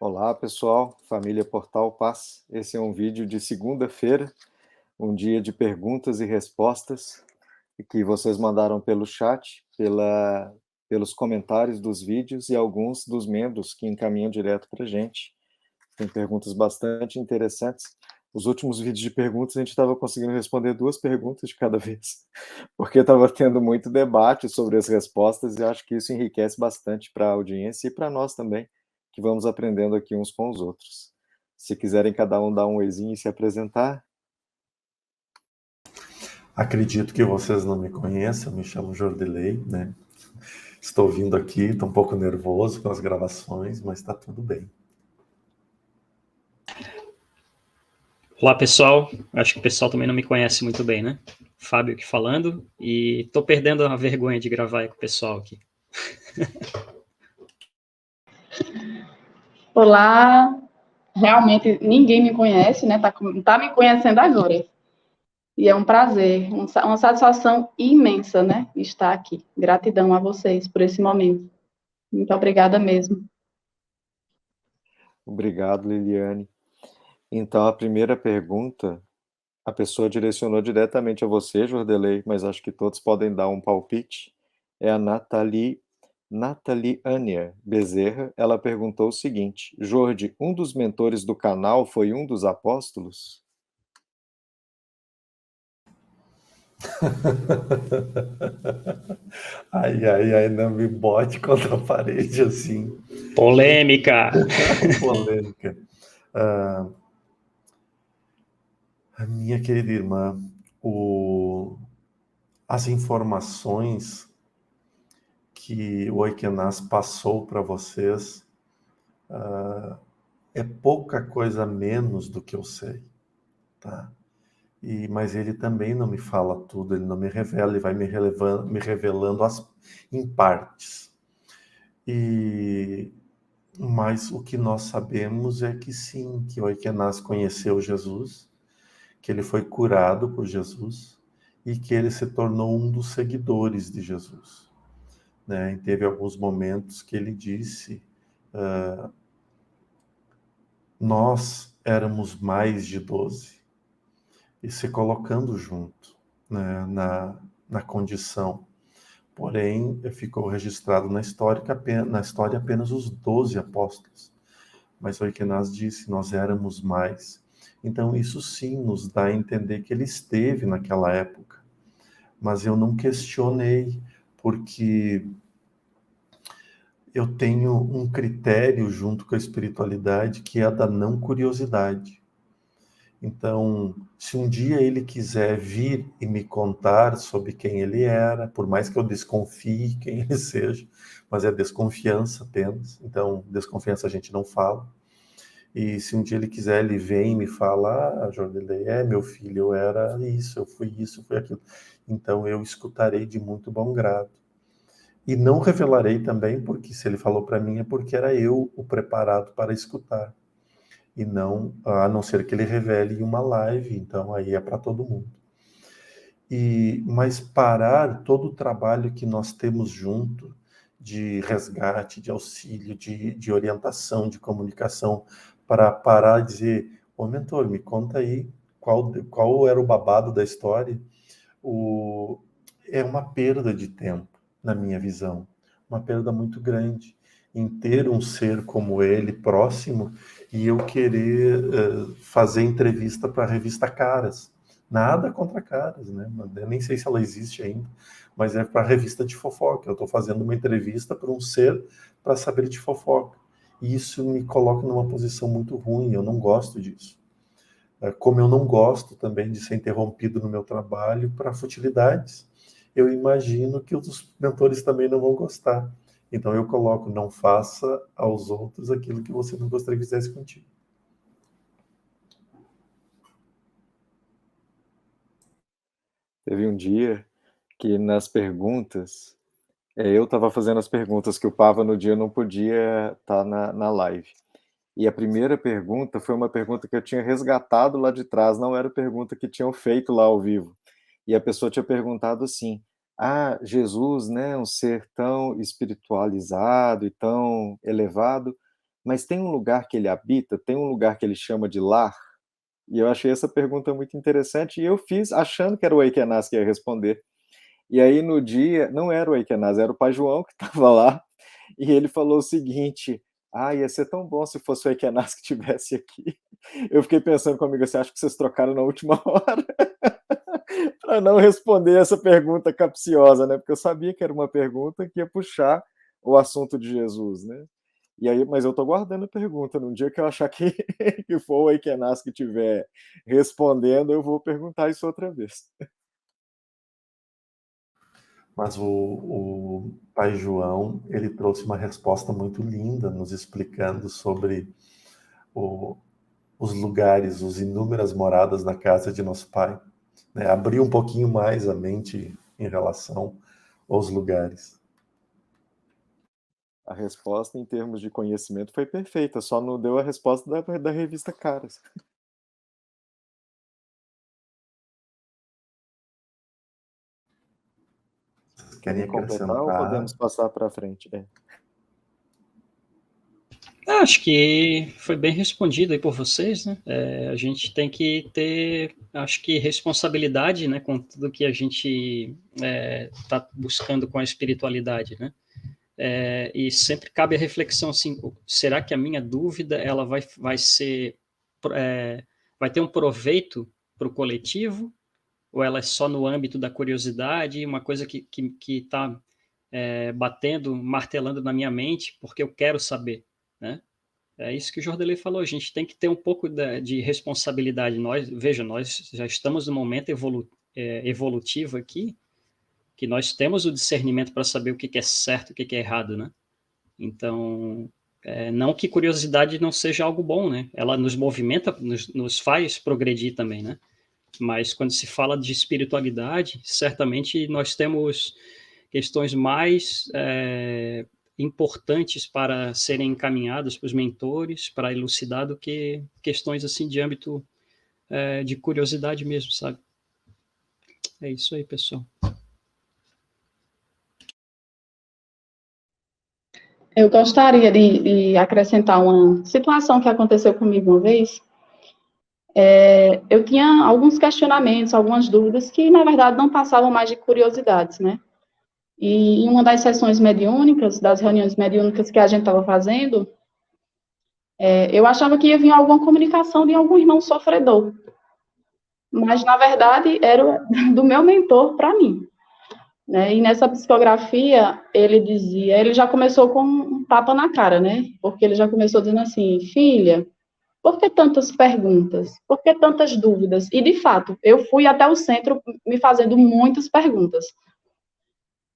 Olá, pessoal, família Portal Paz. Esse é um vídeo de segunda-feira, um dia de perguntas e respostas que vocês mandaram pelo chat, pelos comentários dos vídeos e alguns dos membros que encaminham direto para a gente. Tem perguntas bastante interessantes. Os últimos vídeos de perguntas a gente estava conseguindo responder 2 perguntas de cada vez, porque estava tendo muito debate sobre as respostas e acho que isso enriquece bastante para a audiência e para nós também, que vamos aprendendo aqui uns com os outros. Se quiserem cada um dar um oizinho e se apresentar. Acredito que vocês não me conheçam, eu me chamo Jordelei, né? Estou vindo aqui, estou um pouco nervoso com as gravações, mas está tudo bem. Olá, pessoal. Acho que o pessoal também não me conhece muito bem, né? Fábio aqui falando, e estou perdendo a vergonha de gravar aí com o pessoal aqui. Olá, realmente ninguém me conhece, né? Tá me conhecendo agora. E é um prazer, uma satisfação imensa, né? Estar aqui. Gratidão a vocês por esse momento. Muito obrigada mesmo. Obrigado, Liliane. Então, a primeira pergunta, a pessoa direcionou diretamente a você, Jordelei, mas acho que todos podem dar um palpite. É a Nathalie Ania Bezerra. Ela perguntou o seguinte: Jorge, um dos mentores do canal foi um dos apóstolos? Ai, não me bote contra a parede assim. Polêmica! Polêmica. Minha querida irmã, as informações que o Oikenaz passou para vocês é pouca coisa menos do que eu sei, tá? Mas ele também não me fala tudo, ele não me revela, ele vai me revelando em partes. Mas o que nós sabemos é que sim, que o Oikenaz conheceu Jesus, que ele foi curado por Jesus e que ele se tornou um dos seguidores de Jesus, né? E teve alguns momentos que ele disse: nós éramos mais de 12, e se colocando junto, né, na condição. Porém, ficou registrado na história apenas os 12 apóstolos. Mas o Oikenaz disse: nós éramos mais. Então, isso sim nos dá a entender que ele esteve naquela época. Mas eu não questionei, porque eu tenho um critério junto com a espiritualidade que é a da não curiosidade. Então, se um dia ele quiser vir e me contar sobre quem ele era, por mais que eu desconfie quem ele seja, mas é desconfiança apenas, então desconfiança a gente não fala. E se um dia ele quiser, ele vem e me fala: Jordelei, meu filho, eu era isso, eu fui aquilo. Então eu escutarei de muito bom grado. E não revelarei também, porque se ele falou para mim é porque era eu o preparado para escutar. E não, a não ser que ele revele em uma live, então aí é para todo mundo. Mas parar todo o trabalho que nós temos junto, de resgate, de auxílio, de orientação, de comunicação, para parar e dizer: ô mentor, me conta aí qual era o babado da história, é uma perda de tempo, na minha visão, uma perda muito grande, em ter um ser como ele próximo e eu querer fazer entrevista para a revista Caras. Nada contra Caras, né? Eu nem sei se ela existe ainda, mas é para a revista de fofoca. Eu estou fazendo uma entrevista para um ser para saber de fofoca. E isso me coloca numa posição muito ruim, eu não gosto disso. Como eu não gosto também de ser interrompido no meu trabalho para futilidades. Eu imagino que os mentores também não vão gostar. Então eu coloco: não faça aos outros aquilo que você não gostaria que fizesse contigo. Teve um dia que nas perguntas, eu estava fazendo as perguntas que o Pava no dia não podia estar na live. E a primeira pergunta foi uma pergunta que eu tinha resgatado lá de trás, não era a pergunta que tinham feito lá ao vivo. E a pessoa tinha perguntado assim: Jesus, né, um ser tão espiritualizado e tão elevado, mas tem um lugar que ele habita, tem um lugar que ele chama de lar? E eu achei essa pergunta muito interessante, e eu fiz achando que era o Eikenaz que ia responder. E aí no dia, não era o Eikenaz, era o Pai João que estava lá, e ele falou o seguinte: ia ser tão bom se fosse o Eikenaz que estivesse aqui. Eu fiquei pensando comigo assim, acho que vocês trocaram na última hora para não responder essa pergunta capciosa, né? Porque eu sabia que era uma pergunta que ia puxar o assunto de Jesus, né? E aí, mas eu estou guardando a pergunta. No dia que eu achar que, que for o Eikenaz que estiver respondendo, eu vou perguntar isso outra vez. Mas o Pai João, ele trouxe uma resposta muito linda, nos explicando sobre os lugares, os inúmeras moradas da casa de nosso Pai. Né? Abriu um pouquinho mais a mente em relação aos lugares. A resposta em termos de conhecimento foi perfeita, só não deu a resposta da revista Caras. Querem completar ou acrescentar? podemos passar para frente? Acho que foi bem respondido aí por vocês, né? A gente tem que ter, acho que, responsabilidade, né, com tudo que a gente está buscando com a espiritualidade, né? E sempre cabe a reflexão assim: será que a minha dúvida ela vai ser vai ter um proveito para o coletivo, ou ela é só no âmbito da curiosidade, uma coisa que está batendo, martelando na minha mente porque eu quero saber, né? É isso que o Jordelei falou, a gente tem que ter um pouco de responsabilidade. Nós já estamos no momento evolutivo aqui, que nós temos o discernimento para saber o que é certo e o que é errado, né? Então, não que curiosidade não seja algo bom, né? Ela nos movimenta, nos faz progredir também, né? Mas quando se fala de espiritualidade, certamente nós temos questões mais importantes para serem encaminhadas para os mentores, para elucidar, do que questões assim de âmbito de curiosidade mesmo, sabe? É isso aí, pessoal. Eu gostaria de acrescentar uma situação que aconteceu comigo uma vez. Eu tinha alguns questionamentos, algumas dúvidas que, na verdade, não passavam mais de curiosidades, né? E em uma das sessões mediúnicas, das reuniões mediúnicas que a gente estava fazendo, eu achava que ia vir alguma comunicação de algum irmão sofredor. Mas, na verdade, era do meu mentor para mim. Né? E nessa psicografia, ele já começou com um tapa na cara, né? Porque ele já começou dizendo assim: filha, por que tantas perguntas? Por que tantas dúvidas? E, de fato, eu fui até o centro me fazendo muitas perguntas.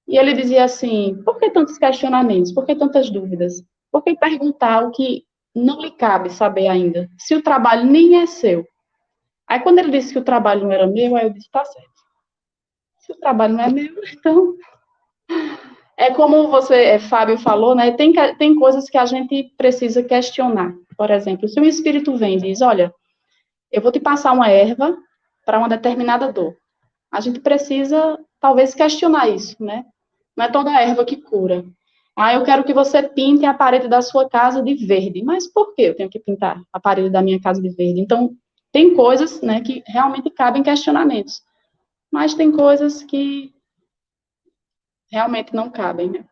E ele dizia assim: por que tantos questionamentos? Por que tantas dúvidas? Por que perguntar o que não lhe cabe saber ainda? Se o trabalho nem é seu. Aí, quando ele disse que o trabalho não era meu, aí eu disse: tá certo. Se o trabalho não é meu, então. É como você, Fábio, falou, né? Tem coisas que a gente precisa questionar. Por exemplo, se um espírito vem e diz: olha, eu vou te passar uma erva para uma determinada dor. A gente precisa, talvez, questionar isso, né? Não é toda erva que cura. Eu quero que você pinte a parede da sua casa de verde. Mas por que eu tenho que pintar a parede da minha casa de verde? Então, tem coisas, né, que realmente cabem questionamentos. Mas tem coisas que realmente não cabem, né?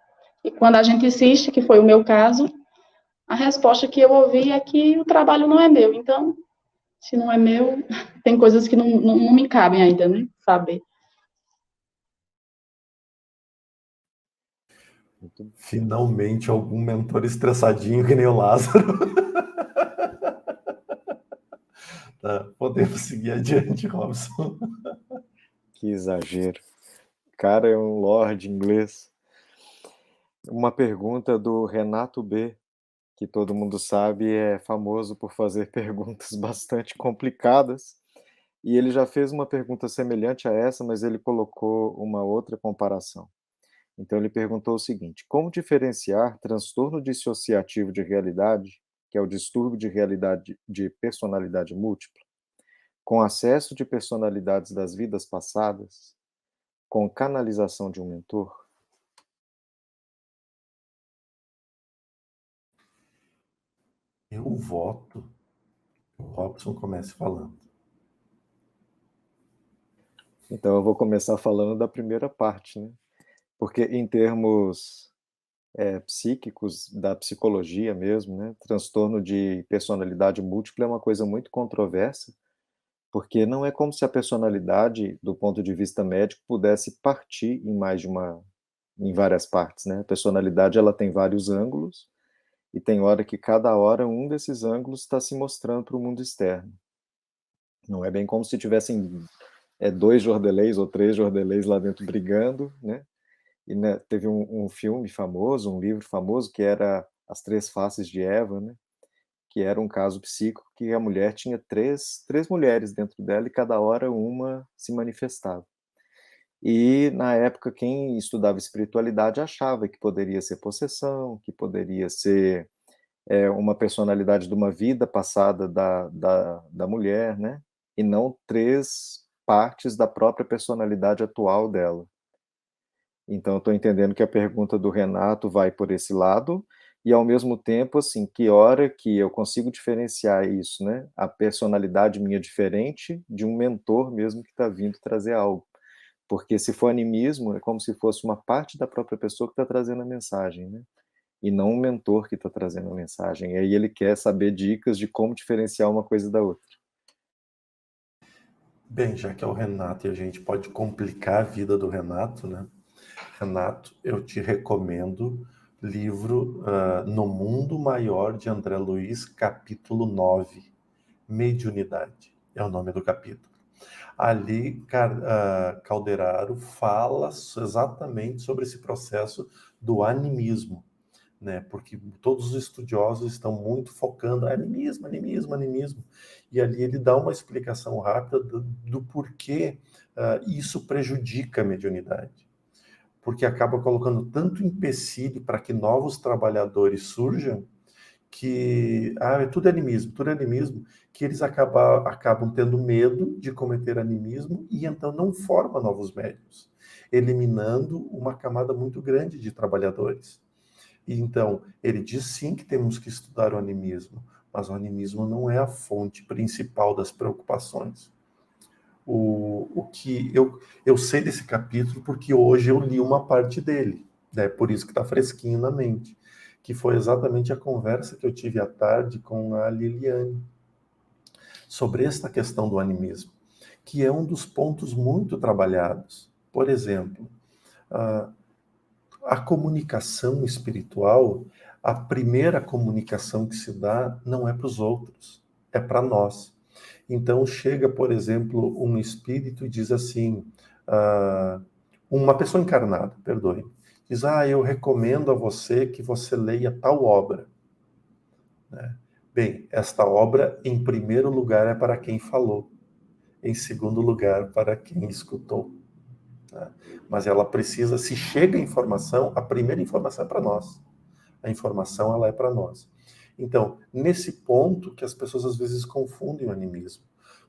E quando a gente insiste, que foi o meu caso, a resposta que eu ouvi é que o trabalho não é meu. Então, se não é meu, tem coisas que não me cabem ainda, né? Saber. Finalmente, algum mentor estressadinho que nem o Lázaro. Tá, podemos seguir adiante, Robson. Que exagero. Cara, é um lorde inglês. Uma pergunta do Renato B, que todo mundo sabe é famoso por fazer perguntas bastante complicadas. E ele já fez uma pergunta semelhante a essa, mas ele colocou uma outra comparação. Então ele perguntou o seguinte: como diferenciar transtorno dissociativo de realidade, que é o distúrbio de realidade de personalidade múltipla, com acesso de personalidades das vidas passadas, com canalização de um mentor? Eu voto que o Robson comece falando. Então eu vou começar falando da primeira parte, né? Porque em termos psíquicos, da psicologia mesmo, né? Transtorno de personalidade múltipla é uma coisa muito controversa, porque não é como se a personalidade, do ponto de vista médico, pudesse partir em várias partes, né? A personalidade, ela tem vários ângulos, e tem hora que cada hora um desses ângulos está se mostrando para o mundo externo. Não é bem como se tivessem dois Jordeleis ou três Jordeleis lá dentro brigando, né? E né, teve um filme famoso, um livro famoso, que era As Três Faces de Eva, né? Que era um caso psíquico que a mulher tinha três mulheres dentro dela e cada hora uma se manifestava. E, na época, quem estudava espiritualidade achava que poderia ser possessão, que poderia ser uma personalidade de uma vida passada da mulher, né? E não três partes da própria personalidade atual dela. Então, eu estou entendendo que a pergunta do Renato vai por esse lado, e ao mesmo tempo, assim, que hora que eu consigo diferenciar isso, né? A personalidade minha diferente de um mentor mesmo que está vindo trazer algo. Porque se for animismo, é como se fosse uma parte da própria pessoa que está trazendo a mensagem, né? E não um mentor que está trazendo a mensagem. E aí ele quer saber dicas de como diferenciar uma coisa da outra. Bem, já que é o Renato e a gente pode complicar a vida do Renato, né? Renato, eu te recomendo livro No Mundo Maior de André Luiz, capítulo 9, Mediunidade, é o nome do capítulo. Ali, Calderaro fala exatamente sobre esse processo do animismo, né? Porque todos os estudiosos estão muito focando animismo. E ali ele dá uma explicação rápida do porquê isso prejudica a mediunidade. Porque acaba colocando tanto empecilho para que novos trabalhadores surjam, que tudo é animismo, que eles acabam tendo medo de cometer animismo e então não forma novos médiuns, eliminando uma camada muito grande de trabalhadores. E então, ele diz sim que temos que estudar o animismo, mas o animismo não é a fonte principal das preocupações. O que eu sei desse capítulo porque hoje eu li uma parte dele, né? Por isso que está fresquinho na mente, que foi exatamente a conversa que eu tive à tarde com a Liliane sobre esta questão do animismo, que é um dos pontos muito trabalhados. Por exemplo, a comunicação espiritual, a primeira comunicação que se dá não é para os outros, é para nós. Então chega, por exemplo, um espírito e diz assim, uma pessoa encarnada, perdoe, diz, eu recomendo a você que você leia tal obra. Né? Bem, esta obra, em primeiro lugar, é para quem falou, em segundo lugar, para quem escutou. Né? Mas ela precisa, se chega a informação, a primeira informação é para nós. A informação, ela é para nós. Então, nesse ponto que as pessoas às vezes confundem o animismo.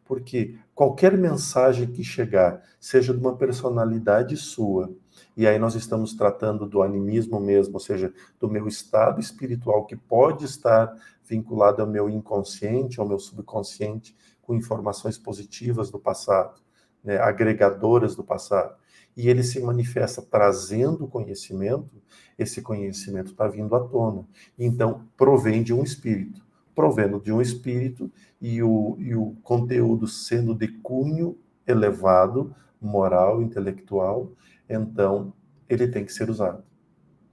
Porque qualquer mensagem que chegar, seja de uma personalidade sua, e aí nós estamos tratando do animismo mesmo, ou seja, do meu estado espiritual, que pode estar vinculado ao meu inconsciente, ao meu subconsciente, com informações positivas do passado, né, agregadoras do passado. E ele se manifesta trazendo conhecimento, esse conhecimento está vindo à tona. Então, provém de um espírito. Provendo de um espírito e o conteúdo sendo de cunho elevado, moral, intelectual, então ele tem que ser usado,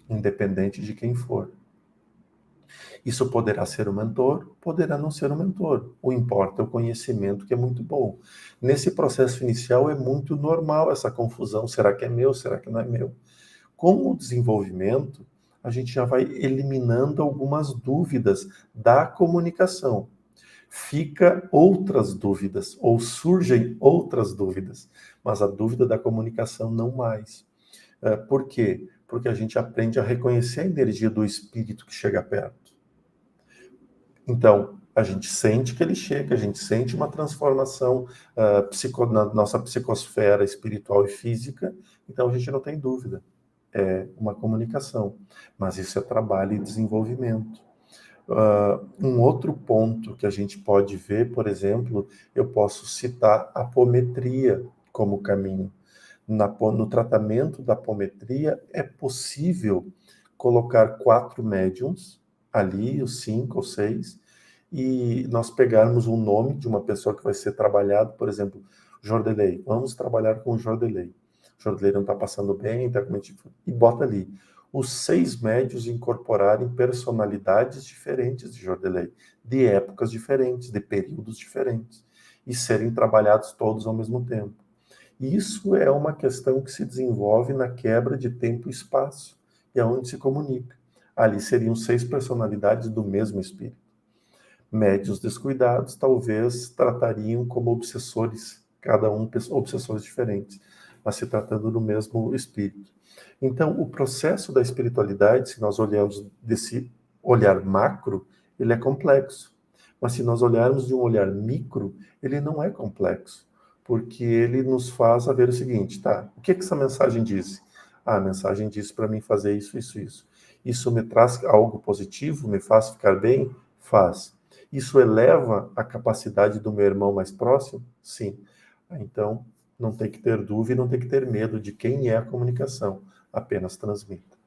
independente de quem for. Isso poderá ser um mentor, poderá não ser um mentor. O importa é o conhecimento, que é muito bom. Nesse processo inicial é muito normal essa confusão. Será que é meu? Será que não é meu? Com o desenvolvimento, a gente já vai eliminando algumas dúvidas da comunicação. Fica outras dúvidas, ou surgem outras dúvidas, mas a dúvida da comunicação não mais. Por quê? Porque a gente aprende a reconhecer a energia do espírito que chega perto. Então, a gente sente que ele chega, a gente sente uma transformação na nossa psicosfera espiritual e física, então a gente não tem dúvida. É uma comunicação, mas isso é trabalho e desenvolvimento. Um outro ponto que a gente pode ver, por exemplo, eu posso citar a apometria como caminho. No tratamento da apometria, é possível colocar 4 médiums ali, os 5 ou 6, e nós pegarmos um nome de uma pessoa que vai ser trabalhado, por exemplo, Jordelei. Vamos trabalhar com o Jordelei. O Jordelei não está passando bem, está com... e bota ali. Os 6 médios incorporarem personalidades diferentes de Jordelei, de épocas diferentes, de períodos diferentes, e serem trabalhados todos ao mesmo tempo. Isso é uma questão que se desenvolve na quebra de tempo e espaço, e é onde se comunica. Ali seriam 6 personalidades do mesmo espírito. Médios descuidados talvez tratariam como obsessores, cada um obsessores diferentes, mas se tratando do mesmo espírito. Então, o processo da espiritualidade, se nós olharmos desse olhar macro, ele é complexo. Mas se nós olharmos de um olhar micro, ele não é complexo, porque ele nos faz ver o seguinte, tá? O que essa mensagem disse? A mensagem disse para mim fazer isso, isso, isso. Isso me traz algo positivo? Me faz ficar bem? Faz. Isso eleva a capacidade do meu irmão mais próximo? Sim. Então, não tem que ter dúvida, não tem que ter medo de quem é a comunicação. Apenas transmita.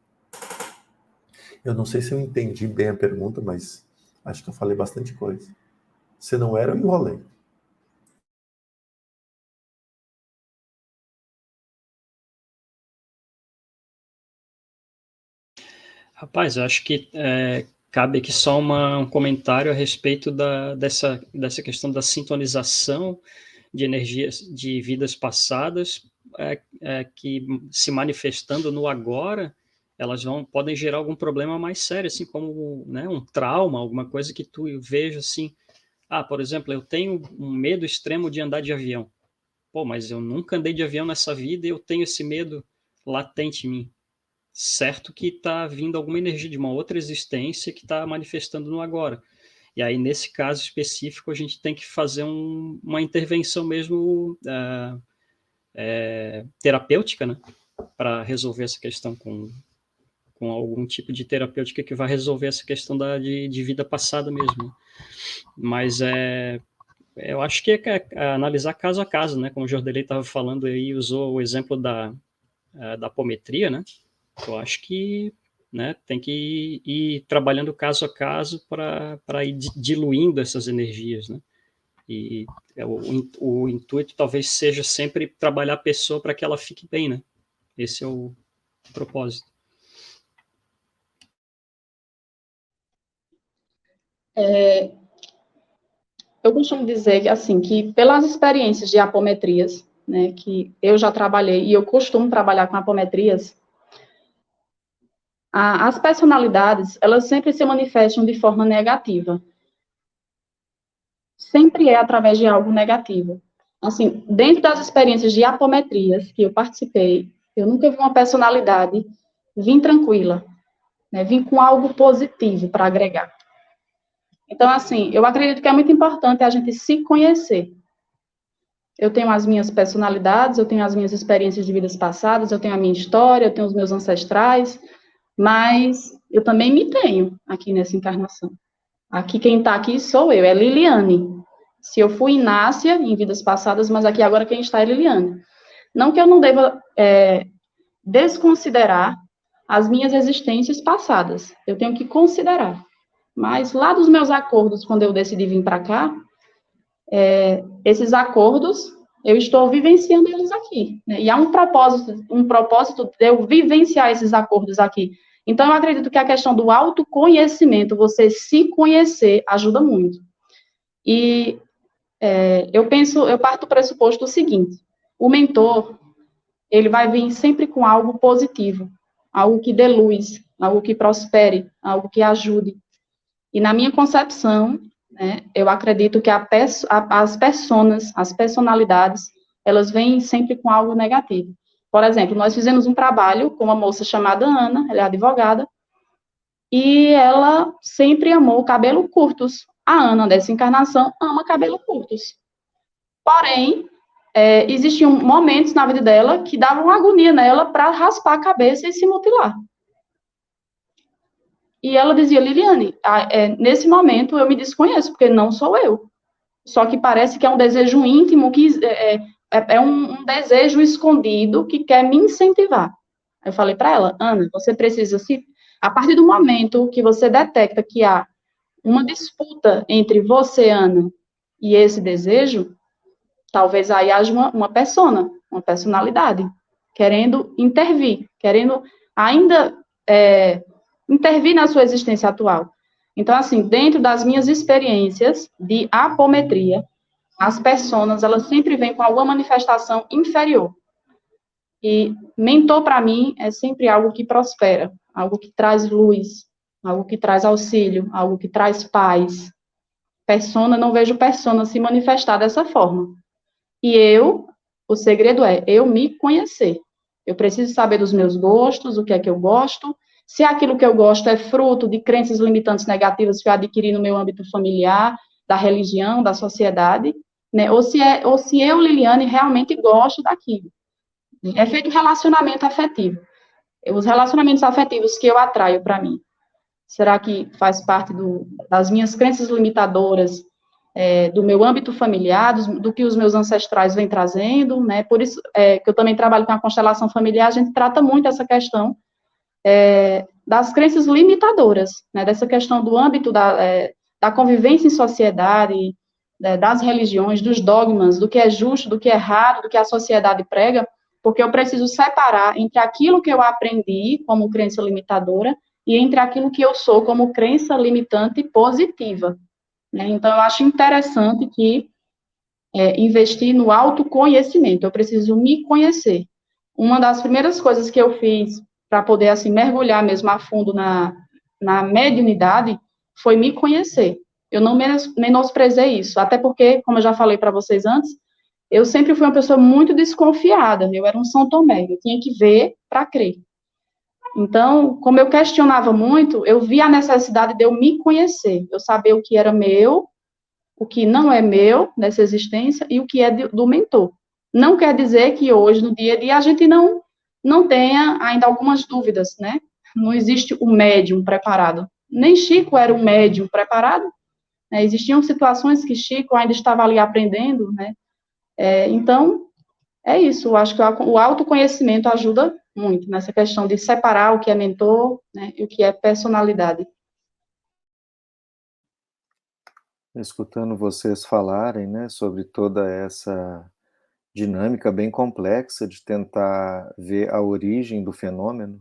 Eu não sei se eu entendi bem a pergunta, mas acho que eu falei bastante coisa. Se não era, eu enrolei. Rapaz, eu acho que cabe aqui só um comentário a respeito dessa questão da sintonização de energias de vidas passadas que se manifestando no agora, elas podem gerar algum problema mais sério, assim como, né, um trauma, alguma coisa que tu veja assim, por exemplo, eu tenho um medo extremo de andar de avião. Pô, mas eu nunca andei de avião nessa vida e eu tenho esse medo latente em mim. Certo que está vindo alguma energia de uma outra existência que está manifestando no agora. E aí, nesse caso específico, a gente tem que fazer uma intervenção mesmo terapêutica, né? Para resolver essa questão com algum tipo de terapêutica que vai resolver essa questão de vida passada mesmo. Mas eu acho que é analisar caso a caso, né? Como o Jordelei estava falando aí, usou o exemplo da apometria, né? Eu acho que, né, tem que ir trabalhando caso a caso para ir diluindo essas energias, né? E o intuito talvez seja sempre trabalhar a pessoa para que ela fique bem, né? Esse é o propósito. Eu costumo dizer que, assim, que pelas experiências de apometrias, né, que eu já trabalhei e eu costumo trabalhar com apometrias, as personalidades, elas sempre se manifestam de forma negativa. Sempre é através de algo negativo. Assim, dentro das experiências de apometrias que eu participei, eu nunca vi uma personalidade vir tranquila, né, vir com algo positivo para agregar. Então, assim, eu acredito que é muito importante a gente se conhecer. Eu tenho as minhas personalidades, eu tenho as minhas experiências de vidas passadas, eu tenho a minha história, eu tenho os meus ancestrais, mas eu também me tenho aqui nessa encarnação. Aqui quem está aqui sou eu, é Liliane. Se eu fui Inácia em vidas passadas, mas aqui agora quem está é Liliane. Não que eu não deva desconsiderar as minhas existências passadas, eu tenho que considerar. Mas lá dos meus acordos, quando eu decidi vir para cá, esses acordos, eu estou vivenciando eles aqui, né? E há um propósito de eu vivenciar esses acordos aqui. Então, eu acredito que a questão do autoconhecimento, você se conhecer, ajuda muito. E eu parto do pressuposto do seguinte: o mentor, ele vai vir sempre com algo positivo, algo que dê luz, algo que prospere, algo que ajude. E na minha concepção, né, eu acredito que as personalidades, elas vêm sempre com algo negativo. Por exemplo, nós fizemos um trabalho com uma moça chamada Ana, ela é advogada, e ela sempre amou cabelo curtos. A Ana, dessa encarnação, ama cabelo curtos. Porém, existiam momentos na vida dela que davam agonia nela para raspar a cabeça e se mutilar. E ela dizia, Liliane, nesse momento eu me desconheço, porque não sou eu. Só que parece que é um desejo íntimo, que é um desejo escondido que quer me incentivar. Eu falei para ela, Ana, você precisa se... A partir do momento que você detecta que há uma disputa entre você, Ana, e esse desejo, talvez aí haja uma persona, uma personalidade, querendo intervir, querendo ainda intervir na sua existência atual. Então, assim, dentro das minhas experiências de apometria, as personas, elas sempre vêm com alguma manifestação inferior. E mentor, para mim, é sempre algo que prospera, algo que traz luz, algo que traz auxílio, algo que traz paz. Persona, não vejo persona se manifestar dessa forma. E o segredo é eu me conhecer. Eu preciso saber dos meus gostos, o que é que eu gosto, se aquilo que eu gosto é fruto de crenças limitantes negativas que eu adquiri no meu âmbito familiar, da religião, da sociedade, né? Ou se eu, Liliane, realmente gosto daquilo. É feito relacionamento afetivo. Os relacionamentos afetivos que eu atraio para mim, será que faz parte das minhas crenças limitadoras, do meu âmbito familiar, do que os meus ancestrais vêm trazendo, né? Por isso que eu também trabalho com a constelação familiar, a gente trata muito essa questão das crenças limitadoras, né? Dessa questão do âmbito da convivência em sociedade, das religiões, dos dogmas, do que é justo, do que é errado, do que a sociedade prega, porque eu preciso separar entre aquilo que eu aprendi como crença limitadora e entre aquilo que eu sou como crença limitante positiva. Né? Então, eu acho interessante que investir no autoconhecimento, eu preciso me conhecer. Uma das primeiras coisas que eu fiz para poder, assim, mergulhar mesmo a fundo na mediunidade foi me conhecer. Eu não menosprezei isso, até porque, como eu já falei para vocês antes, eu sempre fui uma pessoa muito desconfiada, eu era um São Tomé, eu tinha que ver para crer. Então, como eu questionava muito, eu vi a necessidade de eu me conhecer, eu saber o que era meu, o que não é meu nessa existência e o que é do mentor. Não quer dizer que hoje, no dia a dia, a gente não tenha ainda algumas dúvidas, né? Não existe o médium preparado. Nem Chico era um médium preparado, né? Existiam situações que Chico ainda estava ali aprendendo, né? Então, é isso. Eu acho que o autoconhecimento ajuda muito nessa questão de separar o que é mentor, né, e o que é personalidade. Escutando vocês falarem, né, sobre toda essa dinâmica bem complexa de tentar ver a origem do fenômeno,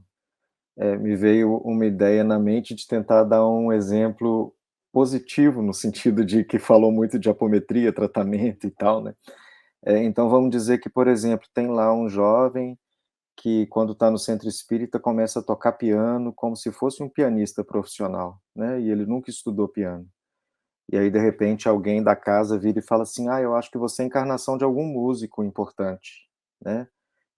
me veio uma ideia na mente de tentar dar um exemplo positivo, no sentido de que falou muito de apometria, tratamento e tal, né? Então vamos dizer que, por exemplo, tem lá um jovem que, quando está no centro espírita, começa a tocar piano como se fosse um pianista profissional, né? E ele nunca estudou piano. E aí, de repente, alguém da casa vira e fala assim: eu acho que você é a encarnação de algum músico importante, né?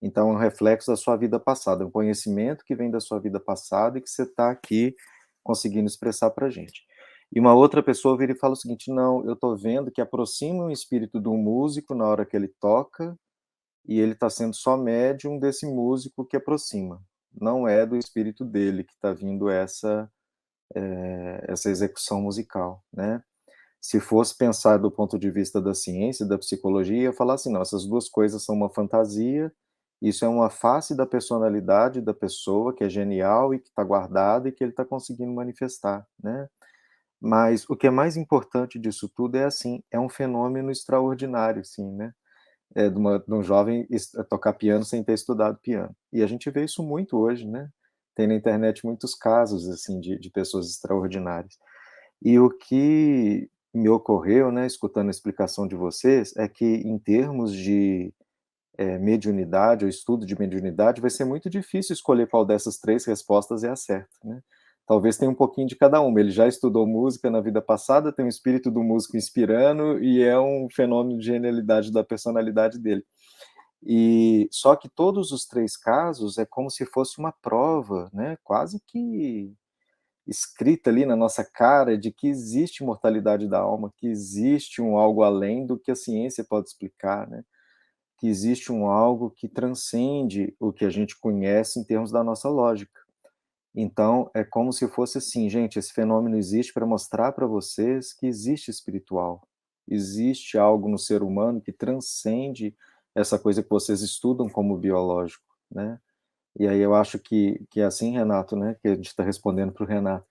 Então, é um reflexo da sua vida passada, um conhecimento que vem da sua vida passada e que você está aqui conseguindo expressar para a gente. E uma outra pessoa vira e fala o seguinte: não, eu estou vendo que aproxima o espírito do músico na hora que ele toca e ele está sendo só médium desse músico que aproxima. Não é do espírito dele que está vindo essa execução musical, né? Se fosse pensar do ponto de vista da ciência, da psicologia, ia falar assim, não, essas duas coisas são uma fantasia, isso é uma face da personalidade da pessoa, que é genial e que está guardada e que ele está conseguindo manifestar, né? Mas o que é mais importante disso tudo é assim, é um fenômeno extraordinário, assim, né? De um jovem tocar piano sem ter estudado piano. E a gente vê isso muito hoje, né? Tem na internet muitos casos, assim, de pessoas extraordinárias. E o que me ocorreu, né, escutando a explicação de vocês, é que em termos de mediunidade, ou estudo de mediunidade, vai ser muito difícil escolher qual dessas três respostas é a certa, né? Talvez tenha um pouquinho de cada uma. Ele já estudou música na vida passada, tem o espírito do músico inspirando e é um fenômeno de genialidade da personalidade dele. E só que todos os três casos é como se fosse uma prova, né? Quase que escrita ali na nossa cara de que existe imortalidade da alma, que existe um algo além do que a ciência pode explicar, né? Que existe um algo que transcende o que a gente conhece em termos da nossa lógica. Então, é como se fosse assim, gente, esse fenômeno existe para mostrar para vocês que existe espiritual. Existe algo no ser humano que transcende essa coisa que vocês estudam como biológico, né? E aí eu acho que é assim, Renato, né, que a gente está respondendo para o Renato.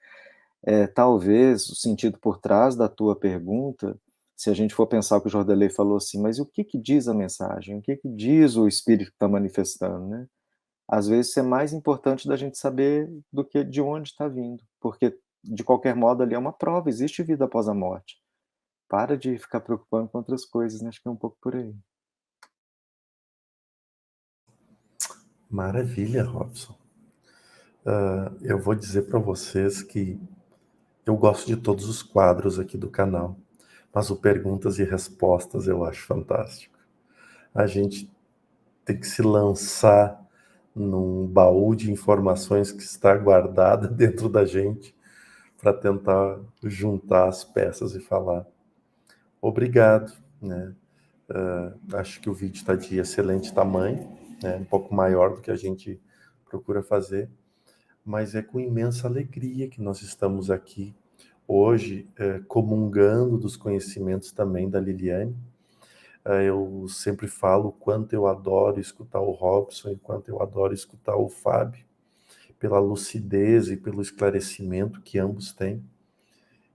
Talvez o sentido por trás da tua pergunta, se a gente for pensar o que o Jordelei falou assim, mas o que que diz a mensagem? O que que diz o Espírito que está manifestando, né? Às vezes é mais importante da gente saber do que de onde está vindo, porque de qualquer modo ali é uma prova, existe vida após a morte. Para de ficar preocupando com outras coisas, né? Acho que é um pouco por aí. Maravilha, Robson. Eu vou dizer para vocês que eu gosto de todos os quadros aqui do canal, mas o Perguntas e Respostas eu acho fantástico. A gente tem que se lançar num baú de informações que está guardada dentro da gente para tentar juntar as peças e falar. Obrigado, né? Acho que o vídeo está de excelente tamanho, né? Um pouco maior do que a gente procura fazer, mas é com imensa alegria que nós estamos aqui hoje, comungando dos conhecimentos também da Liliane. Eu sempre falo o quanto eu adoro escutar o Robson, e quanto eu adoro escutar o Fábio, pela lucidez e pelo esclarecimento que ambos têm.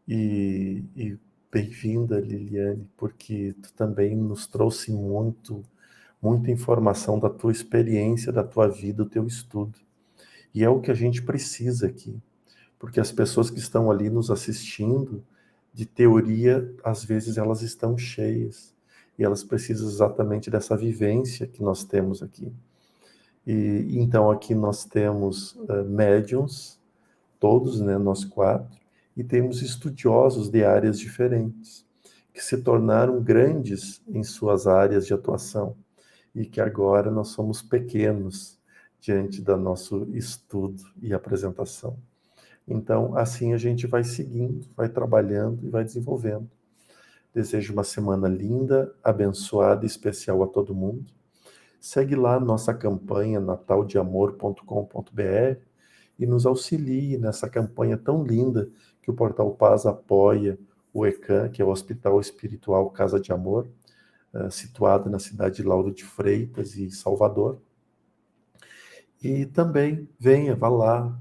E bem-vinda, Liliane, porque tu também nos trouxe muita informação da tua experiência, da tua vida, do teu estudo. E é o que a gente precisa aqui, porque as pessoas que estão ali nos assistindo, de teoria, às vezes elas estão cheias, e elas precisam exatamente dessa vivência que nós temos aqui. E então aqui nós temos médiums, todos, né, nós 4, e temos estudiosos de áreas diferentes, que se tornaram grandes em suas áreas de atuação, e que agora nós somos pequenos diante do nosso estudo e apresentação. Então, assim a gente vai seguindo, vai trabalhando e vai desenvolvendo. Desejo uma semana linda, abençoada e especial a todo mundo. Segue lá nossa campanha nataldeamor.com.br e nos auxilie nessa campanha tão linda que o Portal Paz apoia o ECAM, que é o Hospital Espiritual Casa de Amor, situado na cidade de Lauro de Freitas e Salvador. E também vá lá,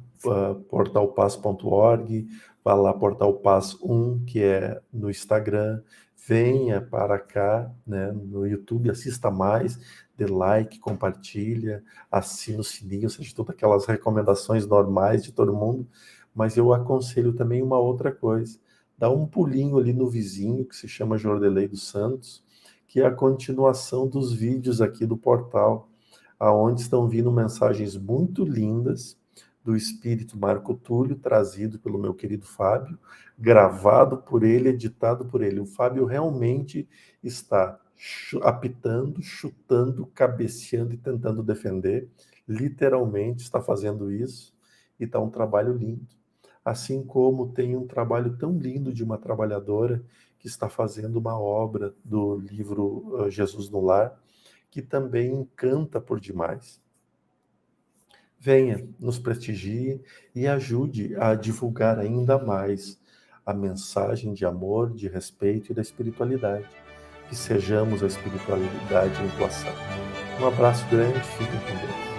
portalpaz.org, vá lá, Portal Paz 1, que é no Instagram, venha para cá, né, no YouTube, assista mais, dê like, compartilha, assina o sininho, ou seja, todas aquelas recomendações normais de todo mundo, mas eu aconselho também uma outra coisa, dá um pulinho ali no vizinho, que se chama Jordelei dos Santos, que é a continuação dos vídeos aqui do portal, aonde estão vindo mensagens muito lindas do Espírito Marco Túlio, trazido pelo meu querido Fábio, gravado por ele, editado por ele. O Fábio realmente está apitando, chutando, cabeceando e tentando defender. Literalmente está fazendo isso e está um trabalho lindo. Assim como tem um trabalho tão lindo de uma trabalhadora que está fazendo uma obra do livro Jesus no Lar, que também encanta por demais. Venha, nos prestigie e ajude a divulgar ainda mais a mensagem de amor, de respeito e da espiritualidade. Que sejamos a espiritualidade em atuação. Um abraço grande, fiquem com Deus.